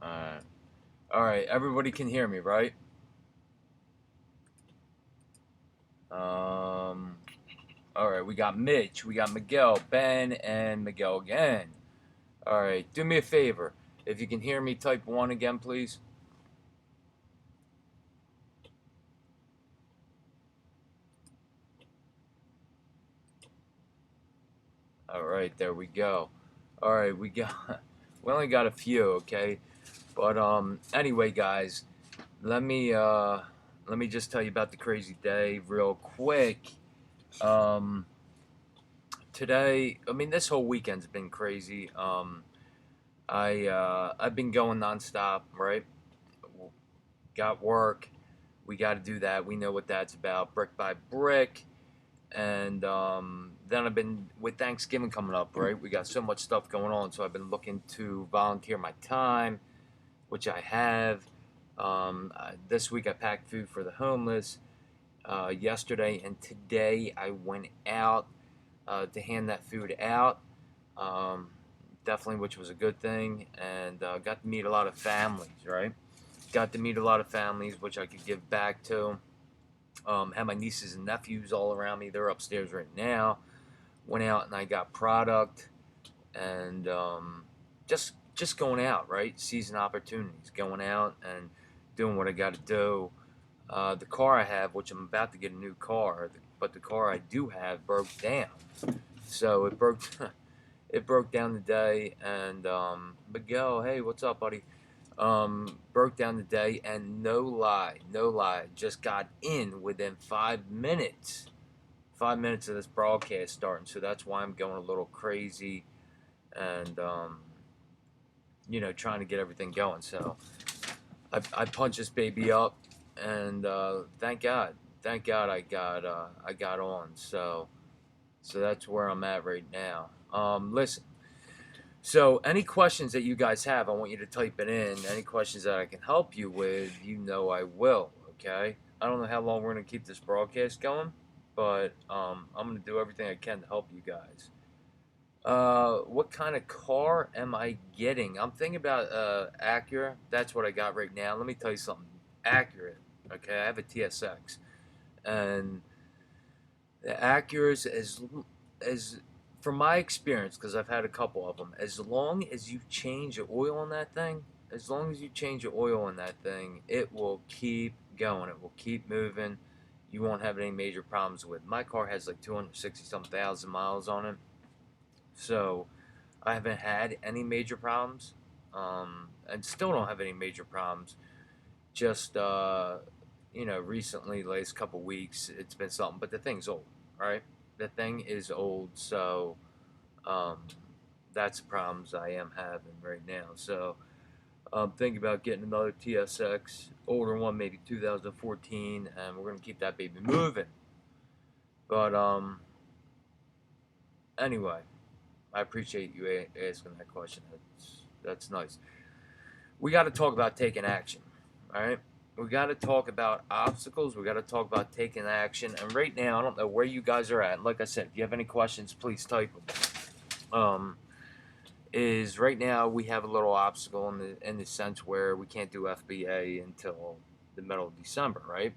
Alright. Alright, everybody can hear me, right? Um, alright, we got Mitch, we got Miguel, Ben, and Miguel again. Alright, do me a favor. If you can hear me, type 1 again, please. Alright, there we go. Alright, we only got a few, okay? But anyway, guys, let me let me just tell you about the crazy day real quick. Um Today, I mean, this whole weekend's been crazy. I've been going nonstop, right? Got work. We got to do that. We know what that's about, brick by brick. And then I've been with Thanksgiving coming up, right? We got so much stuff going on, so I've been looking to volunteer my time, which I have. This week I packed food for the homeless. Yesterday and today I went out to hand that food out. Um, Definitely, which was a good thing, and got to meet a lot of families, right? Got to meet a lot of families, which I could give back to. Had my nieces and nephews all around me. They're upstairs right now. Went out and I got product, and just going out, right? Seizing opportunities, going out and doing what I got to do. The car I have, which I'm about to get a new car, but the car I do have broke down. So it broke. It broke down today, and Miguel, hey, what's up, buddy? Broke down today, and no lie, just got in within 5 minutes. 5 minutes of this broadcast starting, so that's why I'm going a little crazy, and trying to get everything going. So I punched this baby up, and thank God I got on. So that's where I'm at right now. Listen. So, any questions that you guys have, I want you to type it in. Any questions that I can help you with, I will. Okay. I don't know how long we're gonna keep this broadcast going, but I'm gonna do everything I can to help you guys. What kind of car am I getting? I'm thinking about Acura. That's what I got right now. Let me tell you something. Accurate. Okay, I have a TSX, and the Acuras as from my experience, because I've had a couple of them, as long as you change the oil on that thing, as long as you change the oil on that thing, it will keep going. It will keep moving. You won't have any major problems with. My car has like 260 some thousand miles on it, so I haven't had any major problems, and still don't have any major problems. Just recently, last couple weeks, it's been something. But the thing's old, right? The thing is old, so um, that's the problems I am having right now. So I'm thinking about getting another TSX, older one, maybe 2014, and we're gonna keep that baby moving. But anyway, I appreciate you asking that question. That's nice. We got to talk about taking action. All right. We got to talk about obstacles. We got to talk about taking action. And right now, I don't know where you guys are at. Like I said, if you have any questions, please type them. Is right now we have a little obstacle in the sense where we can't do FBA until the middle of December, right?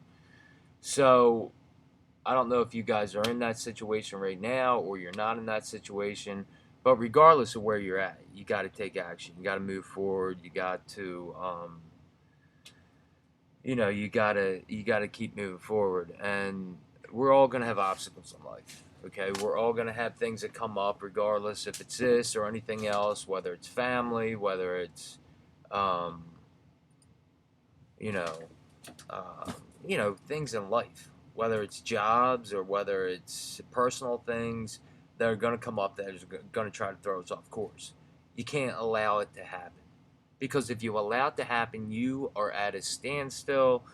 So I don't know if you guys are in that situation right now or you're not in that situation, but regardless of where you're at, you got to take action. You got to move forward. You got to you gotta keep moving forward, and we're all gonna have obstacles in life. Okay, we're all gonna have things that come up, regardless if it's this or anything else. Whether it's family, whether it's um, you know, uh, things in life. Whether it's jobs or whether it's personal things that are gonna come up that is gonna try to throw us off course. You can't allow it to happen. Because if you allow it to happen, you are at a standstill.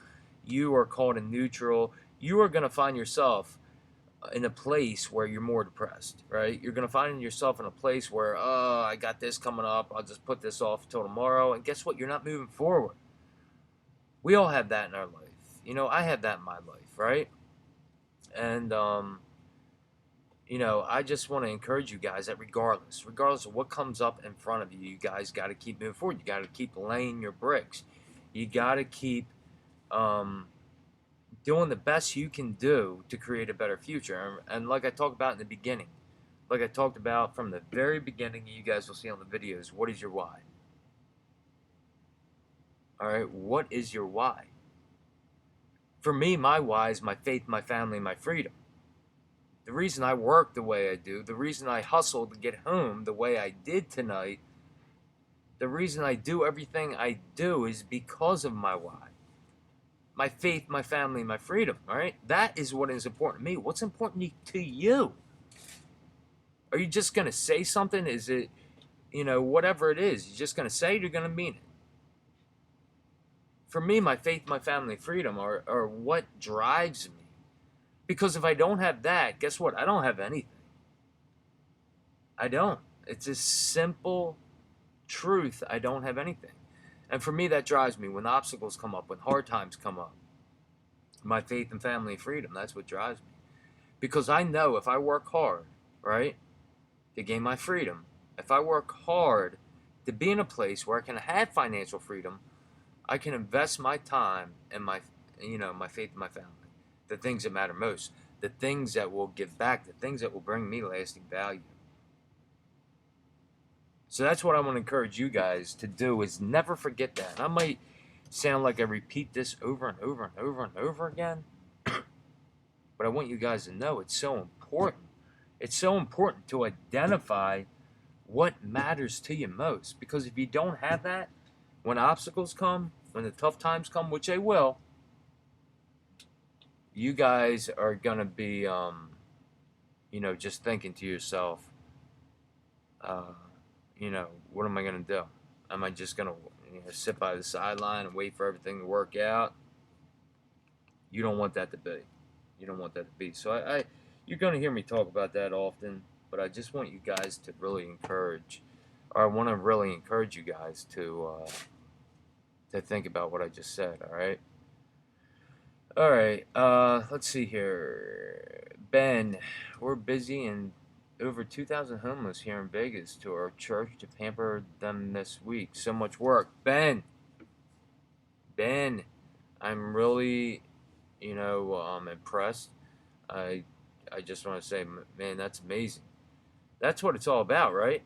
You are called a neutral. You are going to find yourself in a place where you're more depressed, right? You're going to find yourself in a place where, oh, I got this coming up. I'll just put this off till tomorrow. And guess what? You're not moving forward. We all have that in our life. I had that in my life, right? And, I just want to encourage you guys that regardless of what comes up in front of you, you guys got to keep moving forward. You got to keep laying your bricks. You got to keep doing the best you can do to create a better future. And like I talked about in the beginning, like I talked about from the very beginning, you guys will see on the videos, what is your why? All right, what is your why? For me, my why is my faith, my family, my freedom. The reason I work the way I do, the reason I hustle to get home the way I did tonight, the reason I do everything I do is because of my why. My faith, my family, my freedom, all right? That is what is important to me. What's important to you? Are you just going to say something? Is it, whatever it is, you're just going to say it, you're going to mean it. For me, my faith, my family, freedom are what drives me. Because if I don't have that, guess what? I don't have anything. I don't. It's a simple truth. I don't have anything. And for me, that drives me. When obstacles come up, when hard times come up, my faith and family freedom, that's what drives me. Because I know if I work hard, right, to gain my freedom, if I work hard to be in a place where I can have financial freedom, I can invest my time and my faith and my family. The things that matter most, the things that will give back, the things that will bring me lasting value. So that's what I want to encourage you guys to do, is never forget that. And I might sound like I repeat this over and over and over and over again, but I want you guys to know it's so important. It's so important to identify what matters to you most. Because if you don't have that, when obstacles come, when the tough times come, which they will, you guys are going to be, just thinking to yourself, what am I going to do? Am I just going to sit by the sideline and wait for everything to work out? You don't want that to be. You don't want that to be. So you're going to hear me talk about that often, but I just want you guys to really encourage, or I want to really encourage you guys to think about what I just said, all right? All right, let's see here. Ben, we're busy and over 2,000 homeless here in Vegas to our church to pamper them this week. So much work. Ben, I'm really, impressed. I just want to say, man, that's amazing. That's what it's all about, right?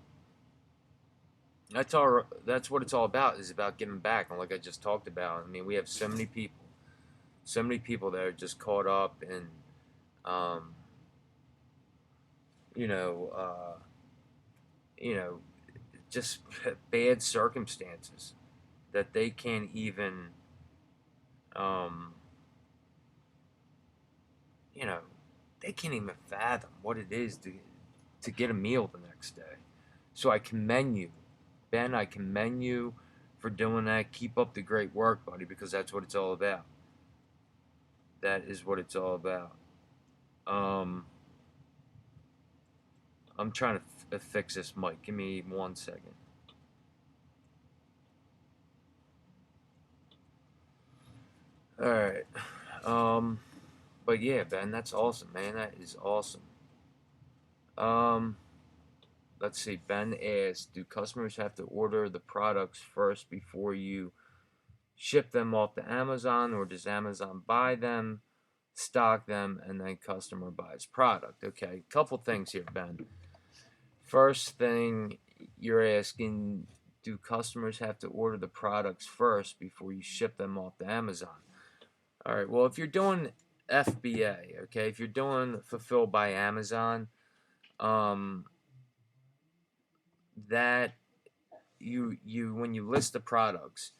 That's what it's all about, is about giving back. And like I just talked about, I mean, we have so many people that are just caught up in, you know, uh, just bad circumstances that they can't even, um, you know, they can't even fathom what it is to get a meal the next day. So I commend you, Ben. I commend you for doing that. Keep up the great work, buddy, because that's what it's all about. That is what it's all about. I'm trying to fix this mic. Give me 1 second. All right. But yeah, Ben, that's awesome, man. That is awesome. Um, let's see. Ben asked, do customers have to order the products first before you ship them off to Amazon, or does Amazon buy them, stock them, and then customer buys product? Okay, couple things here, Ben. First thing, you're asking, do customers have to order the products first before you ship them off to Amazon? All right, well, if you're doing FBA, okay, if you're doing fulfilled by Amazon, that you when you list the products,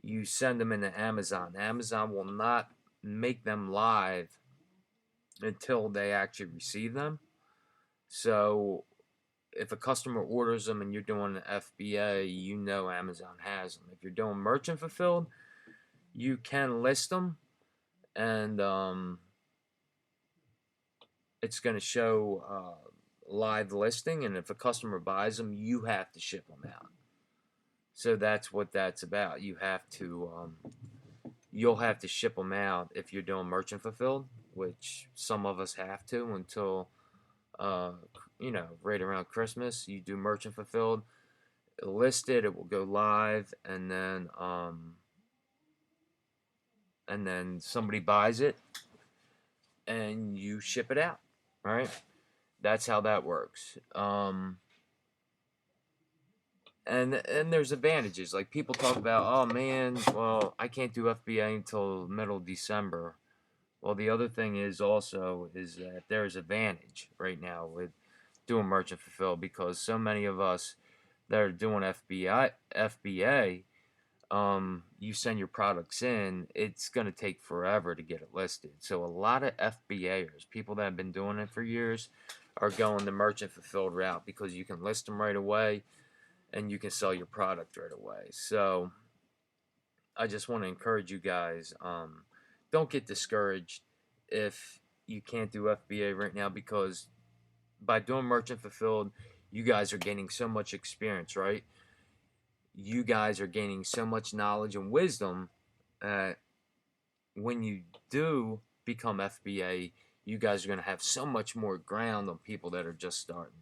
you send them into Amazon. Amazon will not make them live until they actually receive them. So if a customer orders them and you're doing FBA, Amazon has them. If you're doing merchant fulfilled, you can list them, and it's going to show live listing, and if a customer buys them, you have to ship them out. So that's what that's about. You'll have to ship them out if you're doing merchant fulfilled, which some of us have to until uh, right around Christmas. You do merchant fulfilled, list it, it will go live, and then somebody buys it, and you ship it out. Right? That's how that works. And there's advantages. Like people talk about, oh man, well I can't do FBA until middle of December. Well, the other thing is also is that there's advantage right now with doing merchant fulfill, because so many of us that are doing FBA, you send your products in, it's going to take forever to get it listed. So a lot of FBAers, people that have been doing it for years, are going the merchant fulfilled route because you can list them right away and you can sell your product right away. So I just want to encourage you guys, don't get discouraged if you can't do FBA right now, because by doing merchant fulfilled, you guys are gaining so much experience, right? You guys are gaining so much knowledge and wisdom that when you do become FBA, you guys are going to have so much more ground on people that are just starting.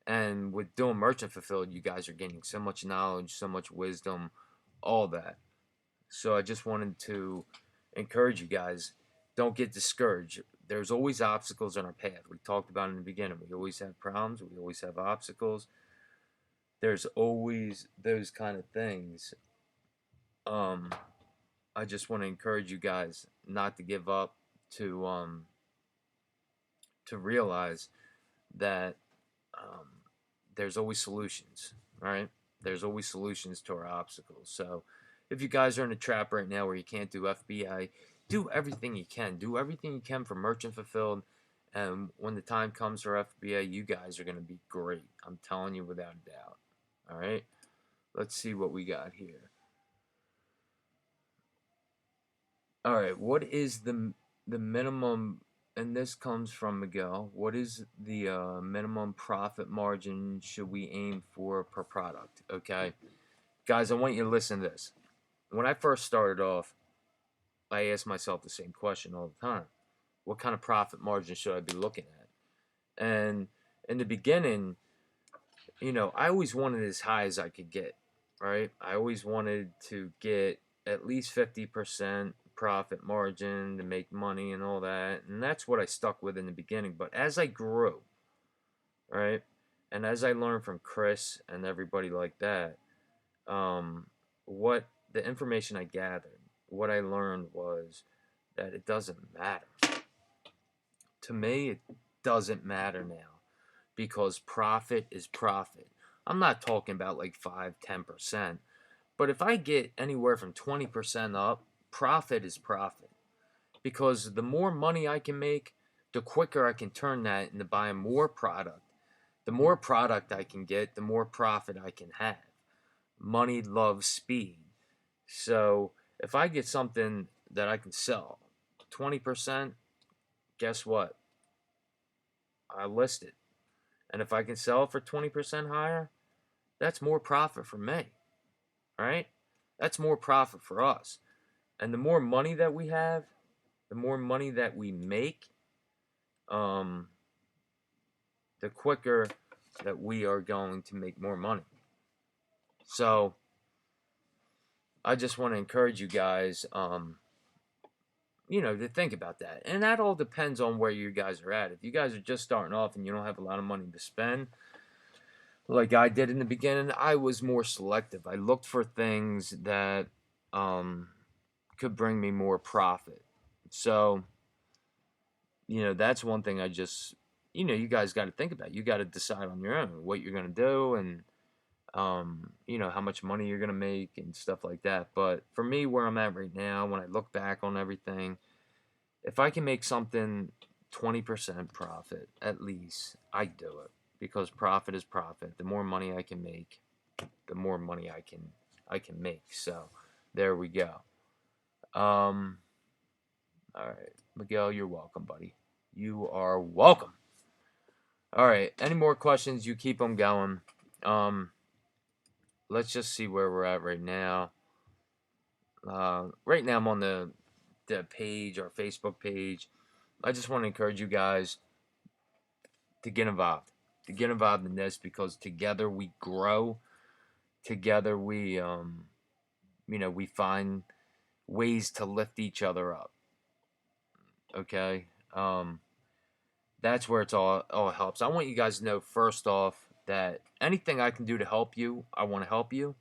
And with doing merchant fulfilled, you guys are gaining so much knowledge, so much wisdom, all that. So I just wanted to encourage you guys, don't get discouraged. There's always obstacles on our path. We talked about in the beginning. We always have problems. We always have obstacles. There's always those kind of things. I just want to encourage you guys not to give up, to realize that there's always solutions, right? There's always solutions to our obstacles. So if you guys are in a trap right now where you can't do FBA, do everything you can. Do everything you can for merchant fulfilled. And when the time comes for FBA, you guys are going to be great. I'm telling you without a doubt. All right? Let's see what we got here. All right, what is the minimum, and this comes from Miguel, what is the minimum profit margin should we aim for per product? Okay, guys, I want you to listen to this. When I first started off, I asked myself the same question all the time. What kind of profit margin should I be looking at? And in the beginning, I always wanted as high as I could get, right? I always wanted to get at least 50% profit margin to make money and all that. And that's what I stuck with in the beginning. But as I grew, right, and as I learned from Chris and everybody like that, what the information I gathered, what I learned was that it doesn't matter. To me, it doesn't matter now, because profit is profit. I'm not talking about like 5-10%, but if I get anywhere from 20% up, profit is profit. Because the more money I can make, the quicker I can turn that into buying more product. The more product I can get, the more profit I can have. Money loves speed. So if I get something that I can sell 20%, guess what? I list it. And if I can sell it for 20% higher, that's more profit for me, right? That's more profit for us. And the more money that we have, the more money that we make, the quicker that we are going to make more money. So I just want to encourage you guys, to think about that. And that all depends on where you guys are at. If you guys are just starting off and you don't have a lot of money to spend, like I did in the beginning, I was more selective. I looked for things that could bring me more profit. So, that's one thing I just, you guys got to think about. You got to decide on your own what you're going to do, and, how much money you're going to make and stuff like that. But for me, where I'm at right now, when I look back on everything, if I can make something 20% profit, at least, I do it. Because profit is profit. The more money I can make, the more money I can make. So there we go. All right, Miguel, you're welcome, buddy. You are welcome. All right, any more questions? You keep them going. Let's just see where we're at right now. Right now I'm on the page, our Facebook page. I just want to encourage you guys, to get involved. To get involved in this, because together we grow. Together we we find ways to lift each other up. Okay? That's where it's all helps. I want you guys to know, first off, that anything I can do to help you, I want to help you.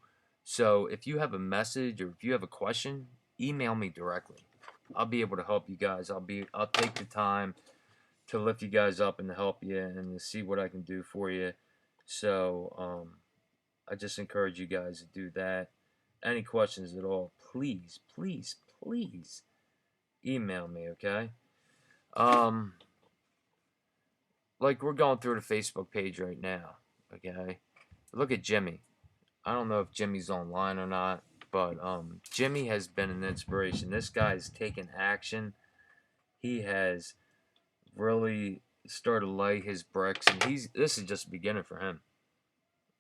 So if you have a message or if you have a question, email me directly. I'll be able to help you guys. I'll take the time to lift you guys up and to help you and to see what I can do for you. So I just encourage you guys to do that. Any questions at all, please, please, please email me, okay? Like we're going through the Facebook page right now, okay? Look at Jimmy. I don't know if Jimmy's online or not, but Jimmy has been an inspiration. This guy has taken action. He has really started to lay his bricks, and this is just the beginning for him.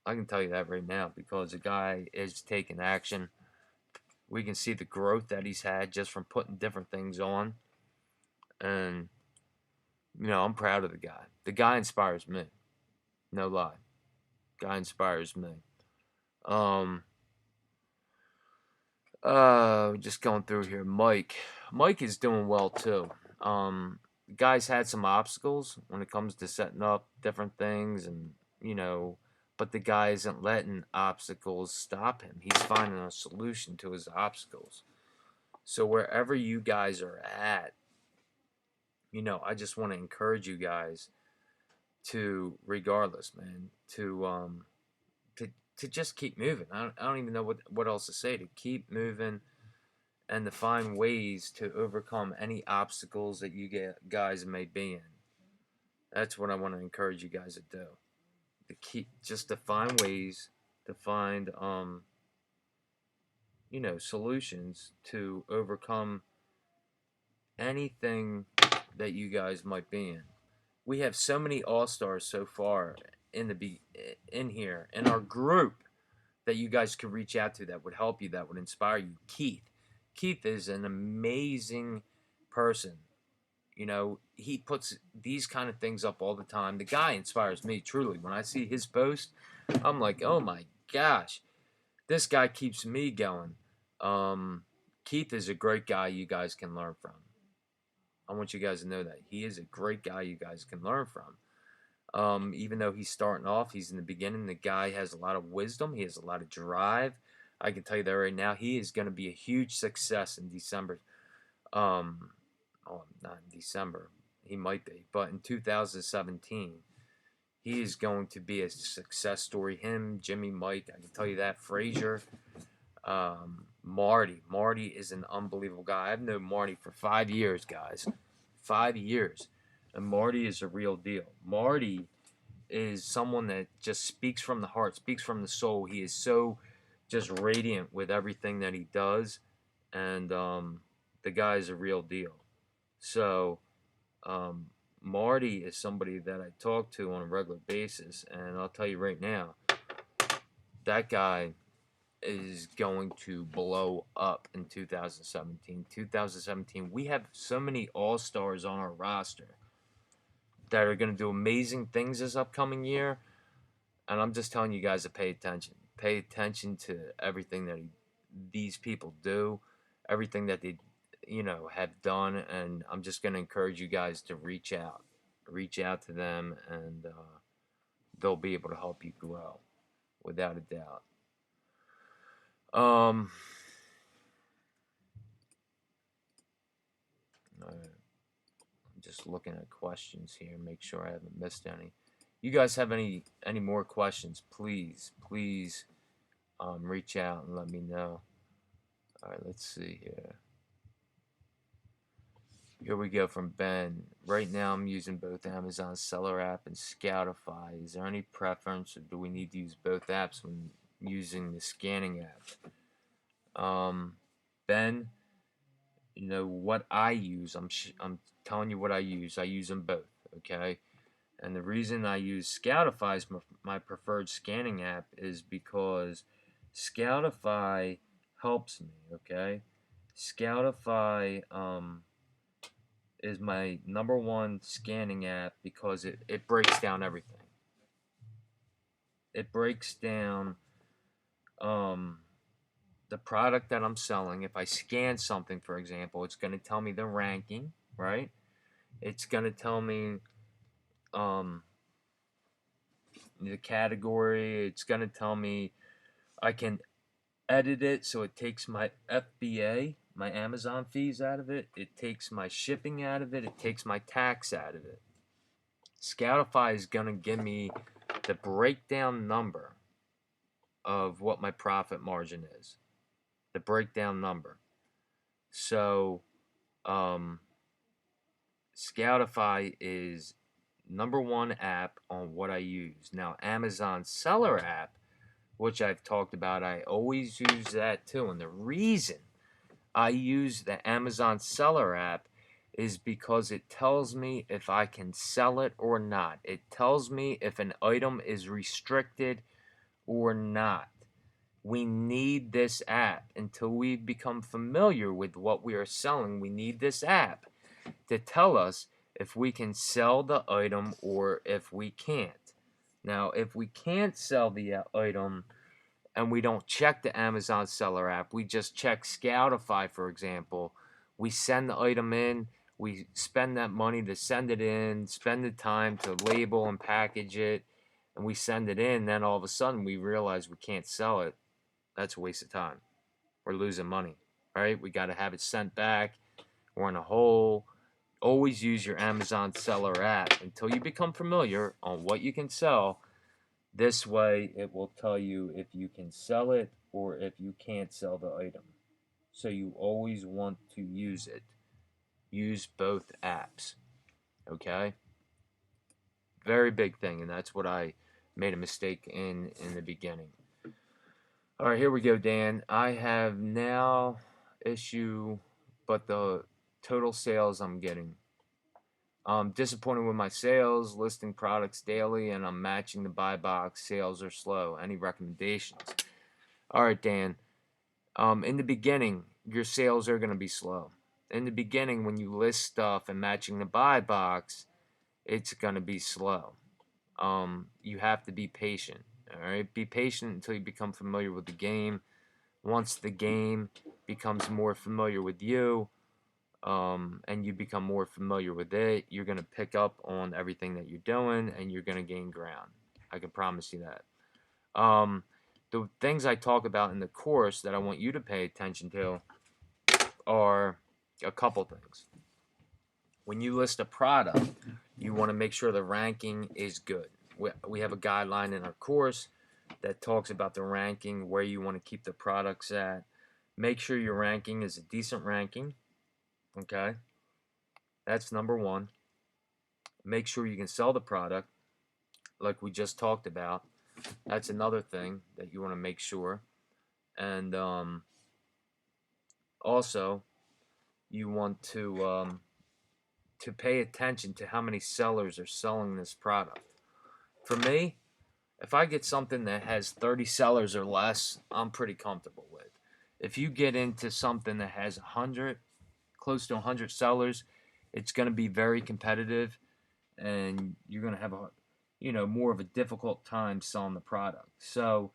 I can tell you that right now, because the guy is taking action. We can see the growth that he's had just from putting different things on, and I'm proud of the guy. The guy inspires me. No lie. Guy inspires me. Just going through here. Mike is doing well too. The guy's had some obstacles when it comes to setting up different things, and but the guy isn't letting obstacles stop him. He's finding a solution to his obstacles. So wherever you guys are at, I just want to encourage you guys to, regardless, man, to just keep moving. I don't even know what else to say. To keep moving and to find ways to overcome any obstacles that you guys may be in. That's what I want to encourage you guys to do. To find ways to find solutions to overcome anything that you guys might be in. We have so many all-stars so far in here in our group that you guys could reach out to, that would help you, that would inspire you. Keith is an amazing person. He puts these kind of things up all the time. The guy inspires me, truly. When I see his post, I'm like, oh my gosh, this guy keeps me going. Keith is a great guy you guys can learn from. I want you guys to know that. He is a great guy you guys can learn from. Even though he's starting off, he's in the beginning, the guy has a lot of wisdom. He has a lot of drive. I can tell you that right now. He is going to be a huge success in December. Not in December. He might be. But in 2017, he is going to be a success story. Him, Jimmy, Mike, I can tell you that. Frazier, Marty. Marty is an unbelievable guy. I've known Marty for 5 years, guys. 5 years. And Marty is a real deal. Marty is someone that just speaks from the heart, speaks from the soul. He is so just radiant with everything that he does. And the guy is a real deal. So Marty is somebody that I talk to on a regular basis. And I'll tell you right now, that guy is going to blow up in 2017. 2017, we have so many all-stars on our roster that are going to do amazing things this upcoming year. And I'm just telling you guys to pay attention. Pay attention to everything that these people do, everything that they, have done. And I'm just going to encourage you guys to reach out. Reach out to them, and they'll be able to help you grow, without a doubt. I'm just looking at questions here, make sure I haven't missed any. You guys have any more questions, please reach out and let me know. Alright, let's see here. Here we go from Ben. Right now I'm using both Amazon Seller app and Scoutify. Is there any preference, or do we need to use both apps when using the scanning app? Ben, what I use, I'm telling you what I use. I use them both, okay? And the reason I use Scoutify as my preferred scanning app is because Scoutify helps me, okay? Scoutify is my #1 scanning app because it breaks down everything. It breaks down the product that I'm selling. If I scan something, for example, it's going to tell me the ranking, right? It's going to tell me um, the category. It's going to tell me I can edit it so it takes my FBA, my Amazon fees out of it. It takes my shipping out of it. It takes my tax out of it. Scoutify is going to give me the breakdown number of what my profit margin is. The breakdown number. So, Scoutify is #1 app on what I use. Now, Amazon Seller app, which I've talked about, I always use that too. And the reason I use the Amazon Seller app is because it tells me if I can sell it or not. It tells me if an item is restricted or not. We need this app until we become familiar with what we are selling. We need this app to tell us if we can sell the item or if we can't. Now, if we can't sell the item and we don't check the Amazon Seller app, we just check Scoutify, for example. We send the item in, we spend that money to send it in, spend the time to label and package it, and we send it in, then all of a sudden we realize we can't sell it. That's a waste of time. We're losing money, right? We got to have it sent back. We're in a hole. Always use your Amazon Seller app until you become familiar on what you can sell. This way, it will tell you if you can sell it or if you can't sell the item. So you always want to use it. Use both apps. Okay? Very big thing, and that's what I made a mistake in the beginning. All right, here we go, Dan. I have now but the total sales I'm getting. I'm disappointed with my sales, listing products daily, and I'm matching the buy box. Sales are slow. Any recommendations? All right, Dan. In the beginning, your sales are going to be slow. In the beginning, when you list stuff and matching the buy box, it's going to be slow. You have to be patient. All right, be patient until you become familiar with the game. Once the game becomes more familiar with you, and you become more familiar with it, you're going to pick up on everything that you're doing, and you're going to gain ground. I can promise you that. The things I talk about in the course that I want you to pay attention to are a couple things. When you list a product, you want to make sure the ranking is good. We have a guideline in our course that talks about the ranking, where you want to keep the products at. Make sure your ranking is a decent ranking. Okay, that's #1. Make sure you can sell the product, like we just talked about. That's another thing that you want to make sure. And also, you want to pay attention to how many sellers are selling this product. For me, if I get something that has 30 sellers or less, I'm pretty comfortable with. If you get into something that has 100, close to 100 sellers, it's going to be very competitive, and you're going to have more of a difficult time selling the product. So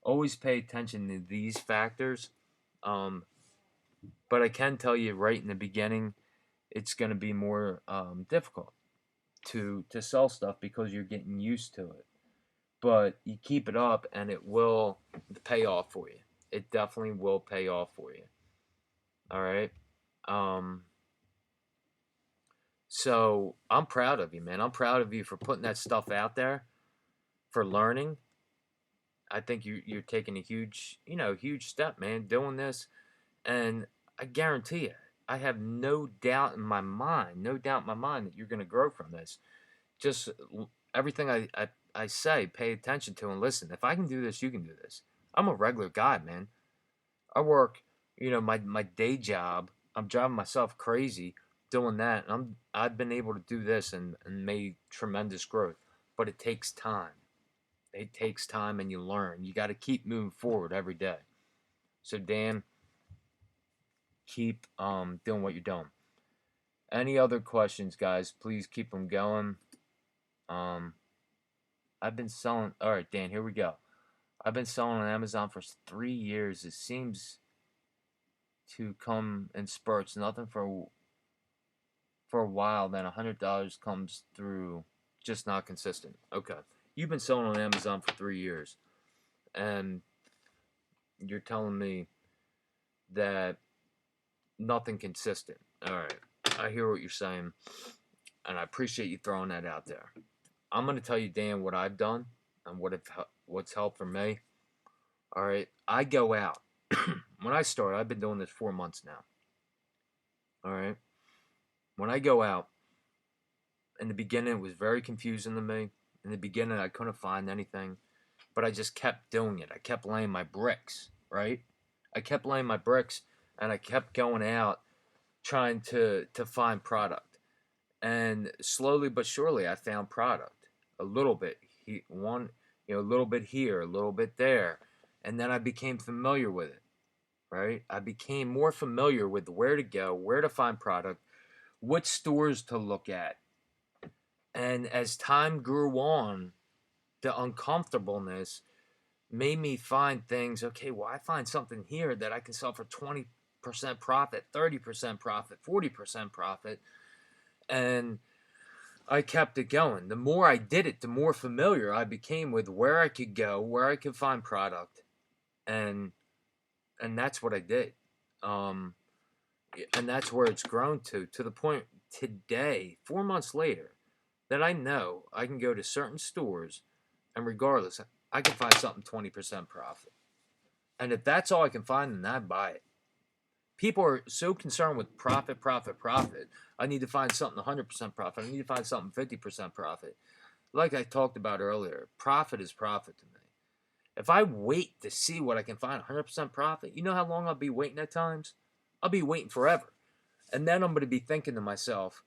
always pay attention to these factors. But I can tell you right in the beginning, it's going to be more difficult to sell stuff because you're getting used to it. But you keep it up, and it will pay off for you. It definitely will pay off for you. All right. So I'm proud of you, man. I'm proud of you for putting that stuff out there, for learning. I think you're taking a huge step, man, doing this, and I guarantee you, I have no doubt in my mind, that you're going to grow from this. Just everything I say, pay attention to and listen. If I can do this, you can do this. I'm a regular guy, man. I work, my day job. I'm driving myself crazy doing that. And I've been able to do this and made tremendous growth. But it takes time. It takes time, and you learn. You got to keep moving forward every day. So, Dan, keep doing what you're doing. Any other questions, guys? Please keep them going. Um, I've been selling. All right, Dan. Here we go. I've been selling on Amazon for 3 years. It seems to come in spurts. Nothing for a while. Then $100 comes through. Just not consistent. Okay. You've been selling on Amazon for 3 years, and you're telling me that nothing consistent. All right. I hear what you're saying, and I appreciate you throwing that out there. I'm going to tell you, Dan, what I've done and what's helped for me. All right. I go out. When I started, I've been doing this 4 months now. All right. When I go out, in the beginning, it was very confusing to me. In the beginning, I couldn't find anything, but I just kept doing it. I kept laying my bricks, right? I kept laying my bricks, and I kept going out trying to find product. And slowly but surely, I found product. A little bit, a little bit here, a little bit there, and then I became familiar with it. Right? I became more familiar with where to go, where to find product, what stores to look at. And as time grew on, the uncomfortableness made me find things. Okay, well, I find something here that I can sell for 20% profit, 30% profit, 40% profit. And I kept it going. The more I did it, the more familiar I became with where I could go, where I could find product. And that's what I did. And that's where it's grown to the point today, 4 months later, that I know I can go to certain stores, and regardless, I can find something 20% profit. And if that's all I can find, then I buy it. People are so concerned with profit, profit, profit. I need to find something 100% profit. I need to find something 50% profit. Like I talked about earlier, profit is profit to me. If I wait to see what I can find 100% profit, you know how long I'll be waiting at times? I'll be waiting forever. And then I'm going to be thinking to myself,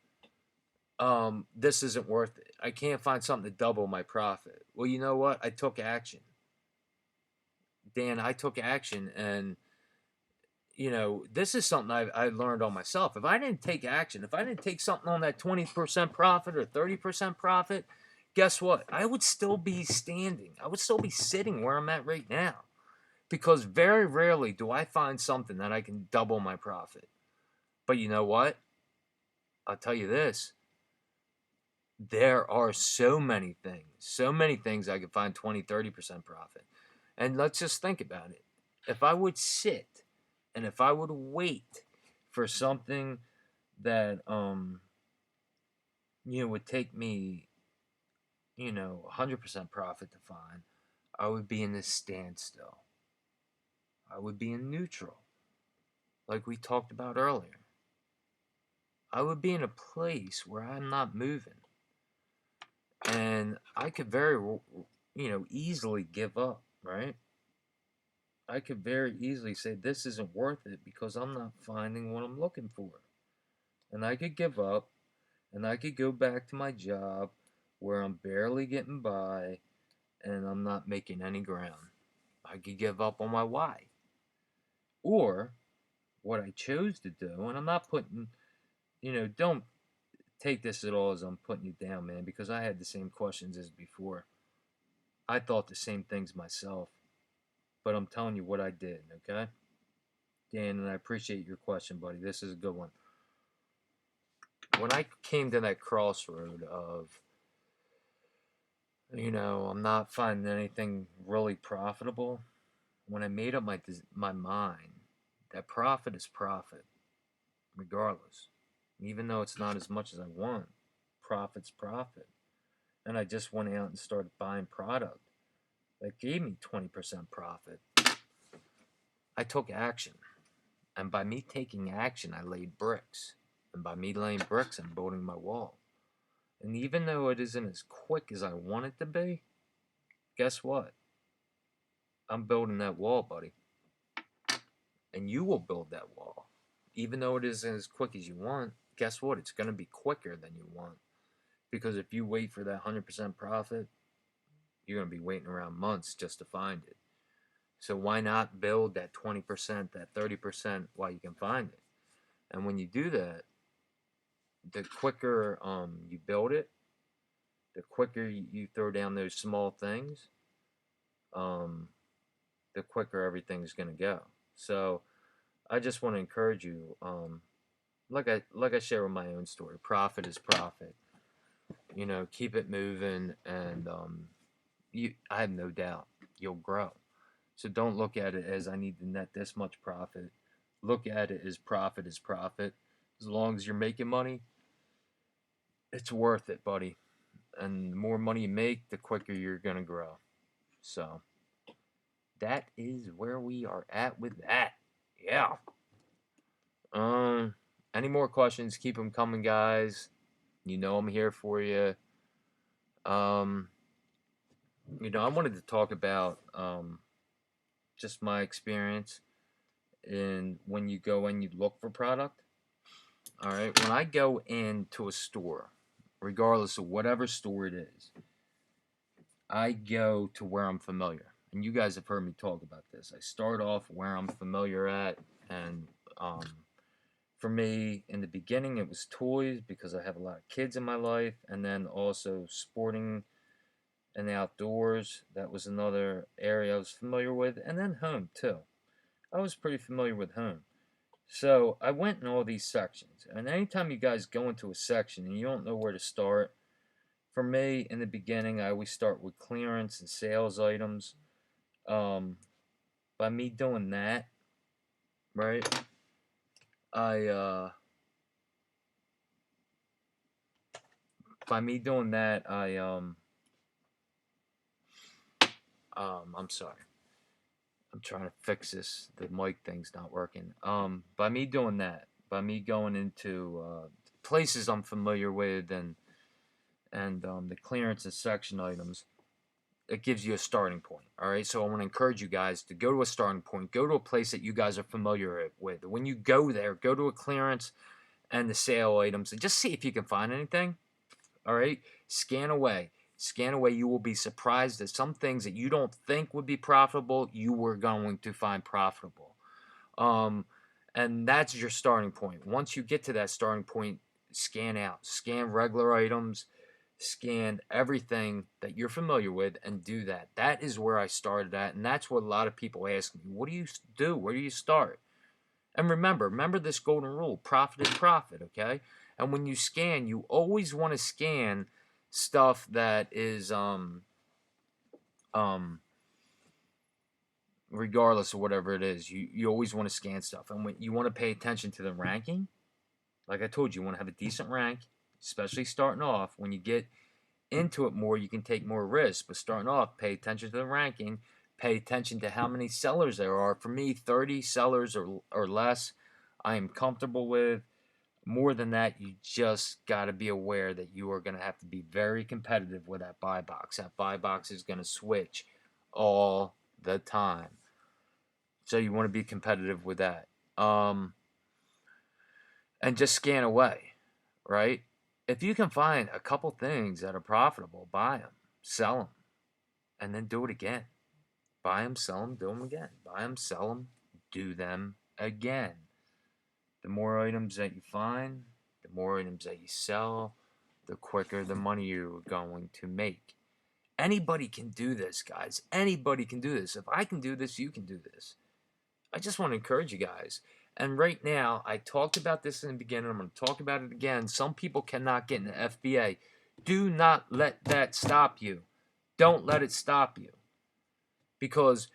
this isn't worth it. I can't find something to double my profit. Well, you know what? I took action. Dan, I took action, and this is something I learned on myself. If I didn't take action, if I didn't take something on that 20% profit or 30% profit, guess what? I would still be standing. I would still be sitting where I'm at right now. Because very rarely do I find something that I can double my profit. But you know what? I'll tell you this. There are so many things I could find 20, 30% profit. And let's just think about it. If I would sit and if I would wait for something that would take me 100% profit to find, I would be in this standstill. I would be in neutral, like we talked about earlier. I would be in a place where I'm not moving, and I could very easily give up, right? I could very easily say this isn't worth it because I'm not finding what I'm looking for. And I could give up, and I could go back to my job where I'm barely getting by and I'm not making any ground. I could give up on my why. Or what I chose to do, and I'm not putting, don't take this at all as I'm putting you down, man, because I had the same questions as before. I thought the same things myself, but I'm telling you what I did, okay? Dan, and I appreciate your question, buddy. This is a good one. When I came to that crossroad of, I'm not finding anything really profitable, when I made up my mind that profit is profit, regardless. Even though it's not as much as I want, profit's profit. And I just went out and started buying product that gave me 20% profit. I took action. And by me taking action, I laid bricks. And by me laying bricks, I'm building my wall. And even though it isn't as quick as I want it to be, guess what? I'm building that wall, buddy. And you will build that wall. Even though it isn't as quick as you want, guess what? It's going to be quicker than you want. Because if you wait for that 100% profit, you're going to be waiting around months just to find it. So why not build that 20%, that 30% while you can find it? And when you do that, the quicker you build it, the quicker you throw down those small things, um, the quicker everything's gonna go. So I just want to encourage you, like I share with my own story. Profit is profit. You know, keep it moving, and I have no doubt you'll grow. So don't look at it as I need to net this much profit. Look at it as profit is profit. As long as you're making money, it's worth it, buddy. And the more money you make, the quicker you're gonna grow. So that is where we are at with that. Yeah. Um. Any more questions? Keep them coming, guys. You know I'm here for you. Um. I wanted to talk about just my experience in when you go and you look for product. All right. When I go into a store, regardless of whatever store it is, I go to where I'm familiar. And you guys have heard me talk about this. I start off where I'm familiar at, and for me, in the beginning, it was toys because I have a lot of kids in my life, and then also sporting and the outdoors. That was another area I was familiar with, and then home too. I was pretty familiar with home. So I went in all these sections, and anytime you guys go into a section and you don't know where to start, for me, in the beginning, I always start with clearance and sales items. Um, by me doing that, right, I by me doing that, I'm sorry. I'm trying to fix this. The mic thing's not working. By me doing that, by me going into places I'm familiar with, and the clearance and section items, it gives you a starting point. All right, so I want to encourage you guys to go to a starting point. Go to a place that you guys are familiar with. When you go there, go to a clearance and the sale items, and just see if you can find anything. All right, scan away. Scan away. You will be surprised that some things that you don't think would be profitable, you were going to find profitable. Um, and that's your starting point. Once you get to that starting point, scan out. Scan regular items. Scan everything that you're familiar with and do that. That is where I started at, and that's what a lot of people ask me. What do you do? Where do you start? And remember this golden rule: profit is profit. Okay. And when you scan, you always want to scan stuff that is um regardless of whatever it is. You always want to scan stuff, and when you want to pay attention to the ranking, like I told you, you want to have a decent rank, especially starting off. When you get into it more, you can take more risks. But starting off, pay attention to the ranking. Pay attention to how many sellers there are. For me, 30 sellers or less, I am comfortable with. More than that, you just got to be aware that you are going to have to be very competitive with that buy box. That buy box is going to switch all the time. So you want to be competitive with that. And just scan away, right? If you can find a couple things that are profitable, buy them, sell them, and then do it again. Buy them, sell them, do them again. Buy them, sell them, do them again. The more items that you find, the more items that you sell, the quicker the money you're going to make. Anybody can do this, guys. Anybody can do this. If I can do this, you can do this. I just want to encourage you guys. And right now, I talked about this in the beginning. I'm going to talk about it again. Some people cannot get into FBA. Do not let that stop you. Don't let it stop you. Because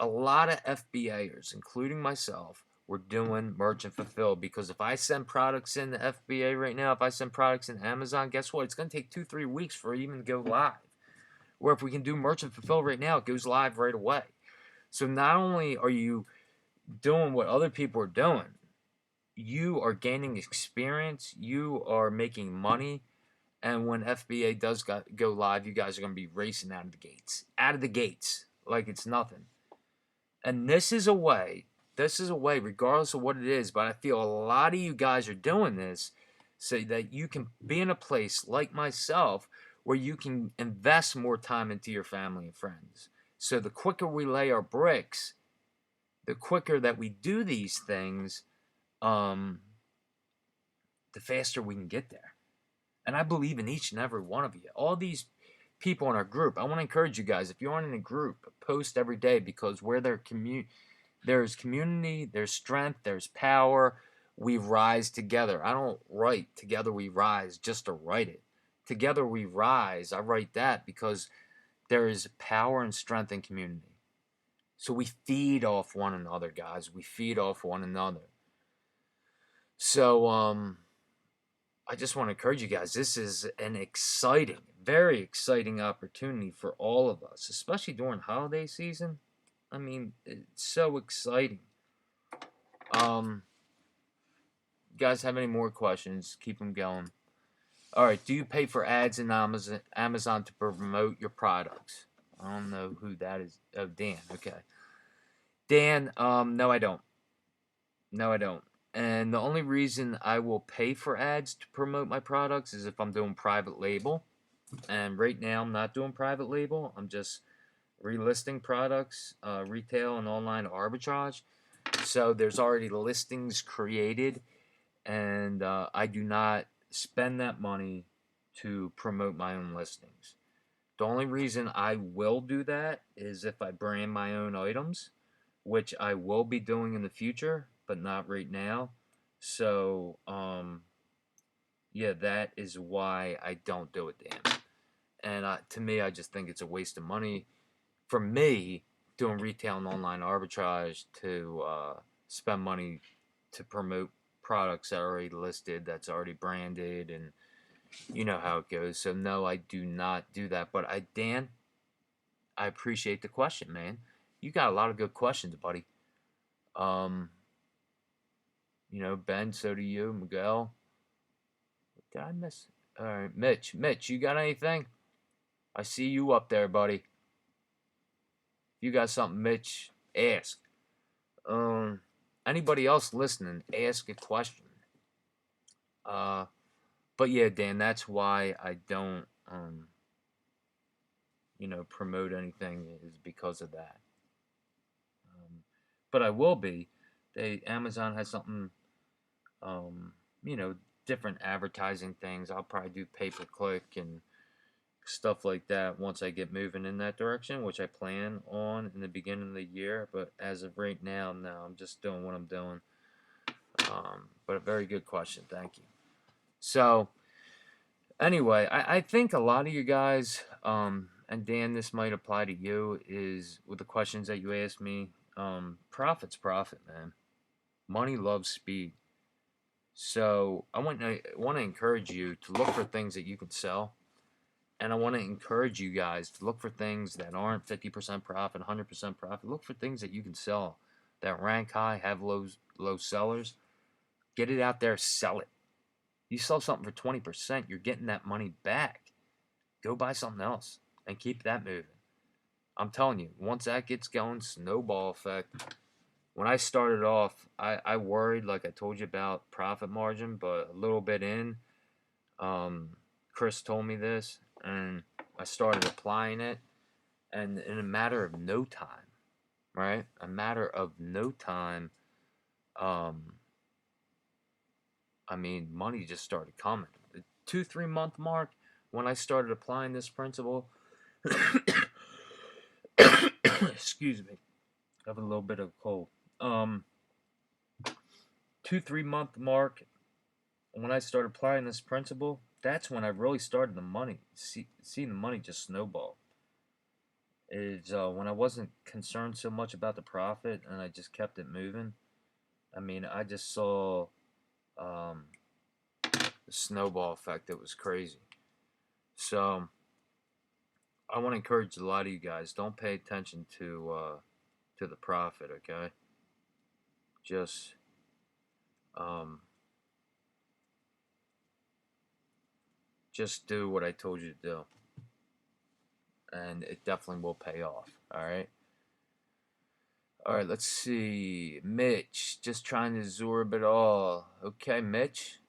a lot of FBAers, including myself, were doing merchant fulfill. Because if I send products in the FBA right now, if I send products in Amazon, guess what? It's going to take 2-3 weeks for it even to go live. Or if we can do merchant fulfill right now, it goes live right away. So not only are you doing what other people are doing, you are gaining experience, you are making money, and when FBA does go live, you guys are going to be racing out of the gates, like it's nothing. And this is a way, regardless of what it is, but I feel a lot of you guys are doing this so that you can be in a place like myself where you can invest more time into your family and friends. So the quicker we lay our bricks, the quicker that we do these things, the faster we can get there. And I believe in each and every one of you. All these people in our group, I want to encourage you guys, if you aren't in a group, post every day, because where there's community, there's strength, there's power. We rise together. I don't write "Together We Rise" just to write it. "Together We Rise," I write that because there is power and strength in community. So we feed off one another, guys. We feed off one another. So I just want to encourage you guys. This is an exciting, very exciting opportunity for all of us, especially during holiday season. I mean, it's so exciting. You guys have any more questions? Keep them going. All right. Do you pay for ads in Amazon to promote your products? I don't know who that is. Oh, Dan. Okay. Dan, no, I don't. No, I don't. And the only reason I will pay for ads to promote my products is if I'm doing private label. And right now, I'm not doing private label. I'm just relisting products, retail and online arbitrage. So there's already listings created, and I do not spend that money to promote my own listings. The only reason I will do that is if I brand my own items, which I will be doing in the future, but not right now. So, yeah, that is why I don't do it, Dan. And to me, I just think it's a waste of money for me doing retail and online arbitrage to spend money to promote products that are already listed, that's already branded, and you know how it goes. So no, I do not do that. But Dan, I appreciate the question, man. You got a lot of good questions, buddy. Um, Ben, so do you, Miguel. What did I miss? All right, Mitch, you got anything? I see you up there, buddy. If you got something, Mitch, ask. Anybody else listening, ask a question. But yeah, Dan, that's why I don't, promote anything is because of that. But I will be. Amazon has something, um, you know, different advertising things. I'll probably do pay per click and stuff like that once I get moving in that direction, which I plan on in the beginning of the year. But as of right now, no, I'm just doing what I'm doing. But a very good question. Thank you. So, anyway, I think a lot of you guys, and Dan, this might apply to you, is with the questions that you asked me. Profit's profit, man. Money loves speed. So I want to encourage you to look for things that you can sell, and I want to encourage you guys to look for things that aren't 50% profit, 100% profit. Look for things that you can sell, that rank high, have low sellers. Get it out there, sell it. You sell something for 20%, you're getting that money back. Go buy something else and keep that moving. I'm telling you, once that gets going, snowball effect. When I started off, I worried, like I told you, about profit margin, but a little bit in, Chris told me this, and I started applying it, and in a matter of no time, right? A matter of no time, money just started coming. The 2-3 month mark, when I started applying this principle, excuse me, I have a little bit of a cold. 2-3 month mark, when I started applying this principle, that's when I really started seeing the money just snowball. Is when I wasn't concerned so much about the profit and I just kept it moving. I just saw the snowball effect. It was crazy. So I want to encourage a lot of you guys, don't pay attention to the profit, okay? Just do what I told you to do, and it definitely will pay off. All right, let's see. Mitch, just trying to absorb it all. Okay, Mitch.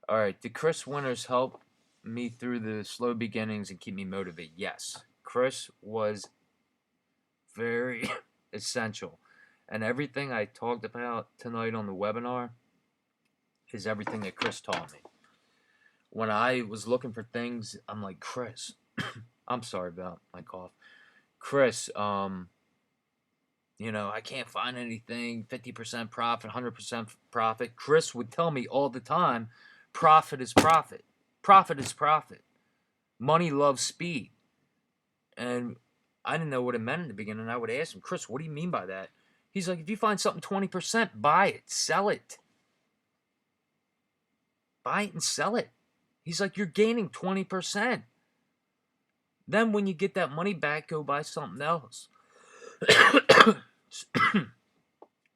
All right, did Chris Winters help me through the slow beginnings and keep me motivated? Yes, Chris was very essential. And everything I talked about tonight on the webinar, is everything that Chris taught me. When I was looking for things, I'm like, Chris, I'm sorry about my cough. Chris, I can't find anything, 50% profit, 100% profit. Chris would tell me all the time, profit is profit. Profit is profit. Money loves speed. And I didn't know what it meant in the beginning. I would ask him, Chris, what do you mean by that? He's like, if you find something 20%, buy it, sell it. Buy it and sell it. He's like, you're gaining 20%. Then when you get that money back, go buy something else.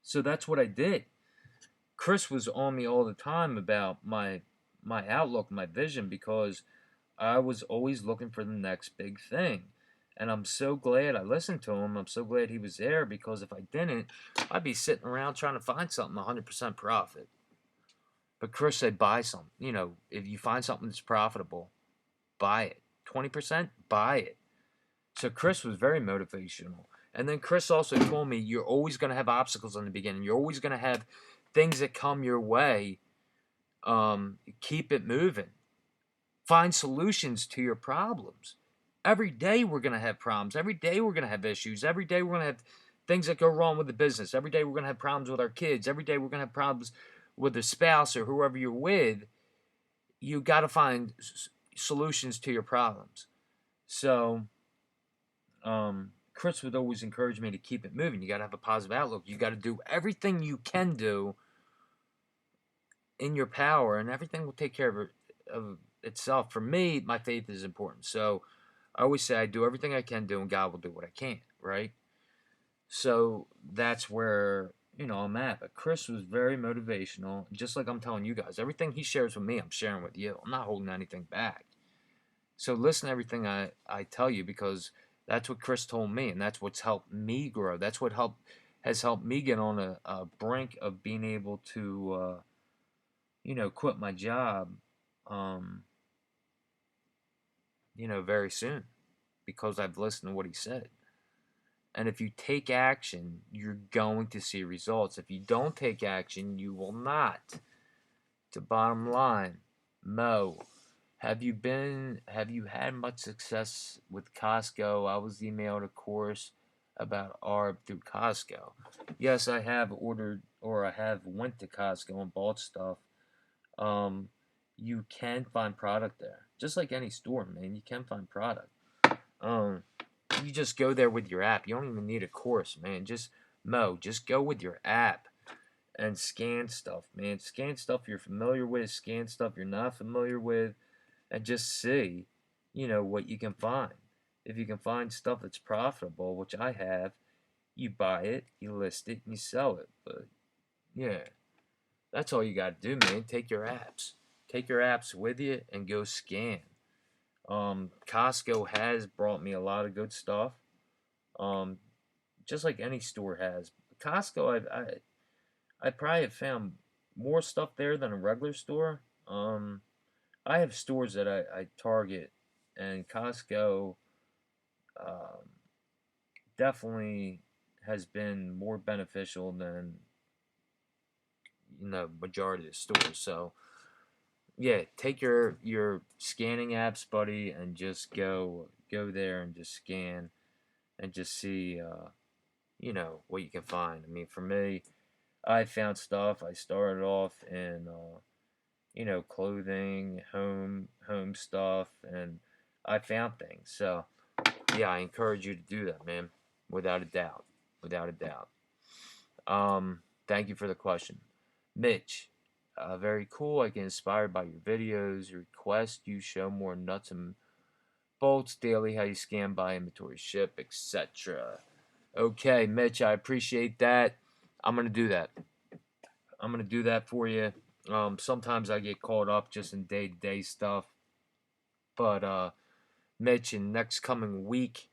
So that's what I did. Chris was on me all the time about my outlook, my vision, because I was always looking for the next big thing. And I'm so glad I listened to him. I'm so glad he was there, because if I didn't, I'd be sitting around trying to find something 100% profit. But Chris said, buy something. If you find something that's profitable, buy it. 20%, buy it. So Chris was very motivational. And then Chris also told me, you're always going to have obstacles in the beginning. You're always going to have things that come your way. Keep it moving. Find solutions to your problems. Every day we're going to have problems. Every day we're going to have issues. Every day we're going to have things that go wrong with the business. Every day we're going to have problems with our kids. Every day we're going to have problems with the spouse or whoever you're with. You got to find solutions to your problems. So, Chris would always encourage me to keep it moving. You got to have a positive outlook. You got to do everything you can do in your power, and everything will take care of itself. For me, my faith is important. So I always say I do everything I can do, and God will do what I can, right? So that's where, I'm at. But Chris was very motivational. Just like I'm telling you guys, everything he shares with me, I'm sharing with you. I'm not holding anything back. So listen to everything I tell you, because that's what Chris told me, and that's what's helped me grow. That's what has helped me get on a brink of being able to, quit my job, very soon, because I've listened to what he said. And if you take action, you're going to see results. If you don't take action, you will not. The bottom line, Mo, have you had much success with Costco? I was emailed a course about ARB through Costco. Yes, I have ordered, or I have went to Costco and bought stuff. You can find product there. Just like any store, man, you can find product. You just go there with your app. You don't even need a course, man. Just go with your app and scan stuff, man. Scan stuff you're familiar with, scan stuff you're not familiar with, and just see, what you can find. If you can find stuff that's profitable, which I have, you buy it, you list it, and you sell it. But yeah, that's all you got to do, man. Take your apps. Take your apps with you and go scan. Costco has brought me a lot of good stuff. Just like any store has. Costco, I probably have found more stuff there than a regular store. I have stores that I target, and Costco definitely has been more beneficial than majority of stores. So yeah, take your scanning apps, buddy, and just go there and just scan and just see what you can find. I mean, for me, I found stuff. I started off in clothing, home stuff, and I found things. So yeah, I encourage you to do that, man, without a doubt, without a doubt. Thank you for the question, Mitch. Very cool. I get inspired by your videos. Request you show more nuts and bolts daily, how you scan, buy, inventory, ship, etc. Okay, Mitch, I appreciate that. I'm going to do that. I'm going to do that for you. Sometimes I get caught up just in day-to-day stuff. But, Mitch, in next coming week,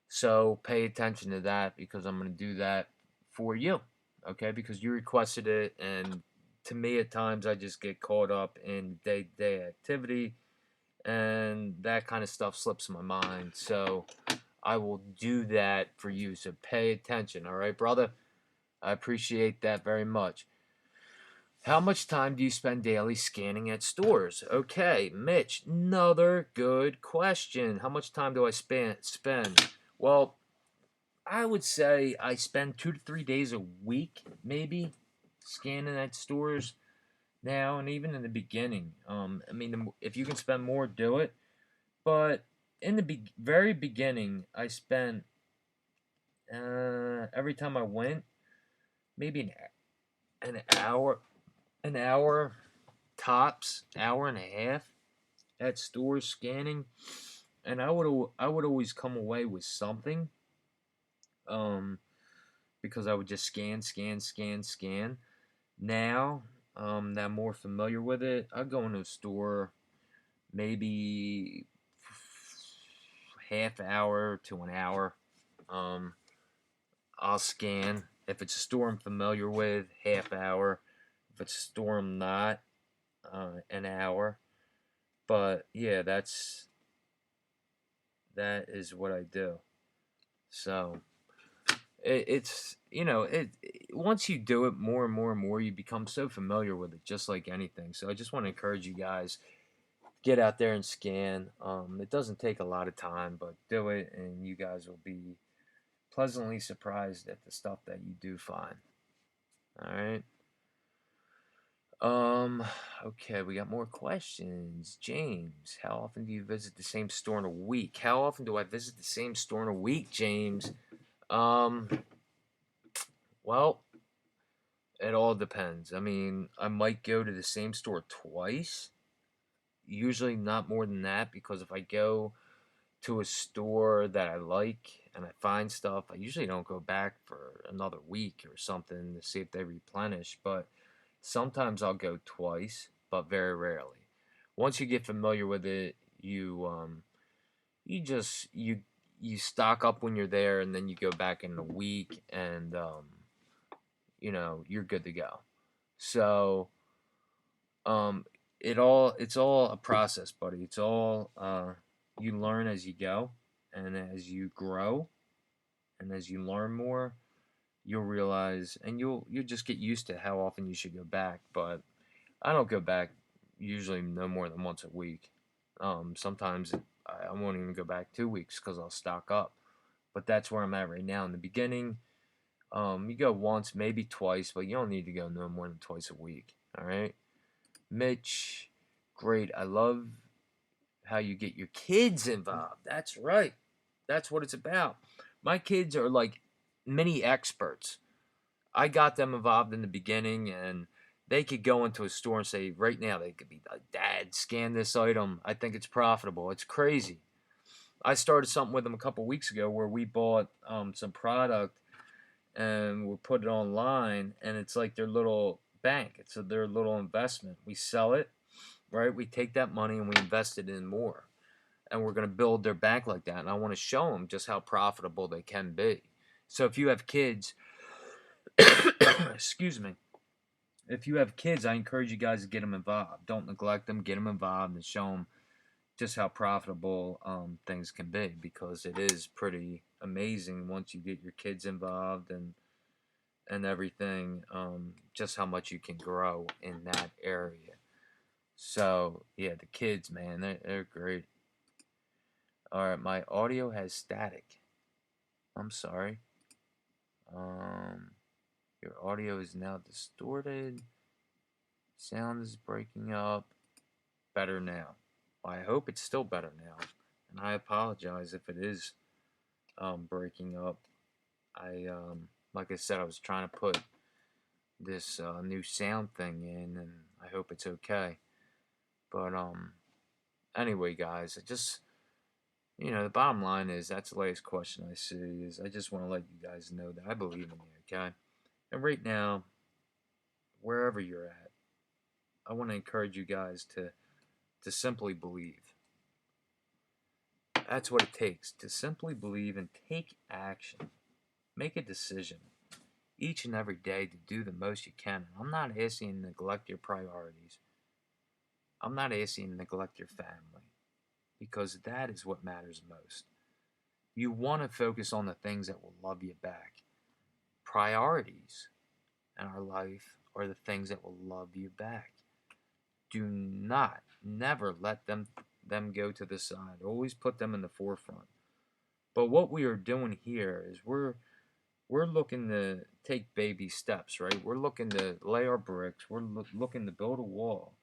so pay attention to that, because I'm going to do that for you. Okay, because you requested it, and to me at times I just get caught up in day-to-day activity, and that kind of stuff slips my mind. So I will do that for you. So pay attention, all right, brother? I appreciate that very much. How much time do you spend daily scanning at stores? Okay, Mitch, another good question. How much time do I spend? Well, I would say I spend 2 to 3 days a week, maybe, scanning at stores now, and even in the beginning. I mean, if you can spend more, do it. But in the very beginning, I spent every time I went, maybe an hour, an hour tops, hour and a half at stores scanning, and I would always come away with something, um, because I would just scan, scan, scan, scan. Now, that I'm more familiar with it, I go into a store maybe half hour to an hour. Um, I'll scan. If it's a store I'm familiar with, half hour. If it's a store I'm not, an hour. But yeah, that is what I do. So it's once you do it more and more and more, you become so familiar with it, just like anything. So I just want to encourage you guys, get out there and scan. It doesn't take a lot of time, but do it, and you guys will be pleasantly surprised at the stuff that you do find. All right. Um, okay, we got more questions. James, how often do you visit the same store in a week? How often do I visit the same store in a week, James? Um, well, it all depends. I mean, I might go to the same store twice. Usually not more than that, because if I go to a store that I like and I find stuff, I usually don't go back for another week or something to see if they replenish. But sometimes I'll go twice, but very rarely. Once you get familiar with it, you just you stock up when you're there, and then you go back in a week, and you're good to go. So um, it's all a process, buddy. It's all you learn as you go, and as you grow, and as you learn more, you'll realize, and you'll just get used to how often you should go back. But I don't go back usually no more than once a week. Sometimes I won't even go back 2 weeks because I'll stock up. But that's where I'm at right now. In the beginning, you go once, maybe twice, but you don't need to go no more than twice a week. All right, Mitch, great. I love how you get your kids involved. That's right. That's what it's about. My kids are like mini experts. I got them involved in the beginning, and they could go into a store and say, right now, they could be like, Dad, scan this item. I think it's profitable. It's crazy. I started something with them a couple weeks ago where we bought some product, and we put it online, and it's like their little bank. It's their little investment. We sell it, right? We take that money and we invest it in more. And we're going to build their bank like that. And I want to show them just how profitable they can be. So if you have kids, excuse me, if you have kids, I encourage you guys to get them involved. Don't neglect them. Get them involved and show them just how profitable things can be, because it is pretty amazing once you get your kids involved and everything, just how much you can grow in that area. So yeah, the kids, man, they're great. All right, my audio has static. I'm sorry. Um, your audio is now distorted. Sound is breaking up. Better now. Well, I hope it's still better now. And I apologize if it is breaking up. Like I said, I was trying to put this new sound thing in, and I hope it's okay. But anyway, guys, the bottom line is, that's the latest question I see. Is I just want to let you guys know that I believe in you, okay? And right now, wherever you're at, I want to encourage you guys to simply believe. That's what it takes, to simply believe and take action. Make a decision each and every day to do the most you can. I'm not asking you to neglect your priorities. I'm not asking you to neglect your family, because that is what matters most. You want to focus on the things that will love you back. Priorities in our life are the things that will love you back. Do not, never let them go to the side. Always put them in the forefront. But what we are doing here is we're looking to take baby steps, right? We're looking to lay our bricks. We're looking to build a wall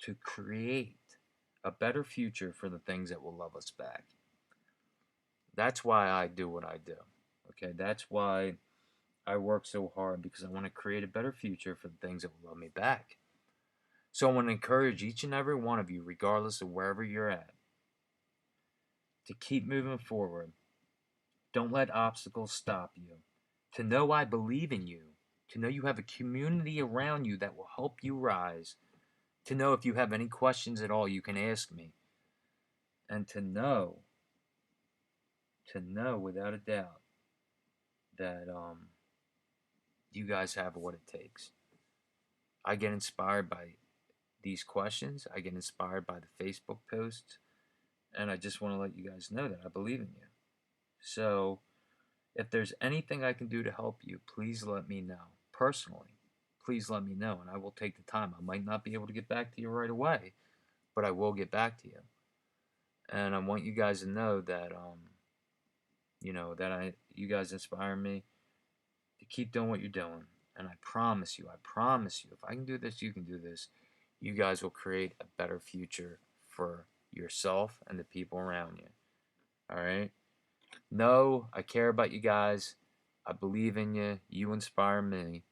to create a better future for the things that will love us back. That's why I do what I do. Okay, that's why I work so hard, because I want to create a better future for the things that will love me back. So I want to encourage each and every one of you, regardless of wherever you're at, to keep moving forward. Don't let obstacles stop you. To know I believe in you. To know you have a community around you that will help you rise. To know if you have any questions at all, you can ask me. And to know without a doubt that you guys have what it takes. I get inspired by these questions. I get inspired by the Facebook posts. And I just want to let you guys know that I believe in you. So if there's anything I can do to help you, please let me know. Personally, please let me know, and I will take the time. I might not be able to get back to you right away, but I will get back to you. And I want you guys to know that, you guys inspire me to keep doing what you're doing. And I promise you, if I can do this, you can do this. You guys will create a better future for yourself and the people around you. All right? No, I care about you guys. I believe in you. You inspire me.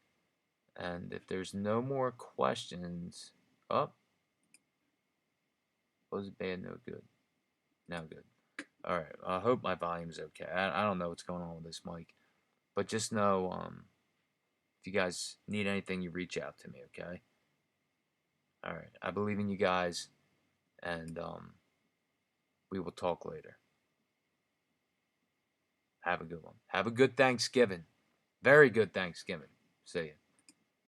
And if there's no more questions, was bad, no good. Now good. All right. I hope my volume's okay. I don't know what's going on with this mic, but just know, if you guys need anything, you reach out to me. Okay. All right. I believe in you guys, and we will talk later. Have a good one. Have a good Thanksgiving. Very good Thanksgiving. See ya.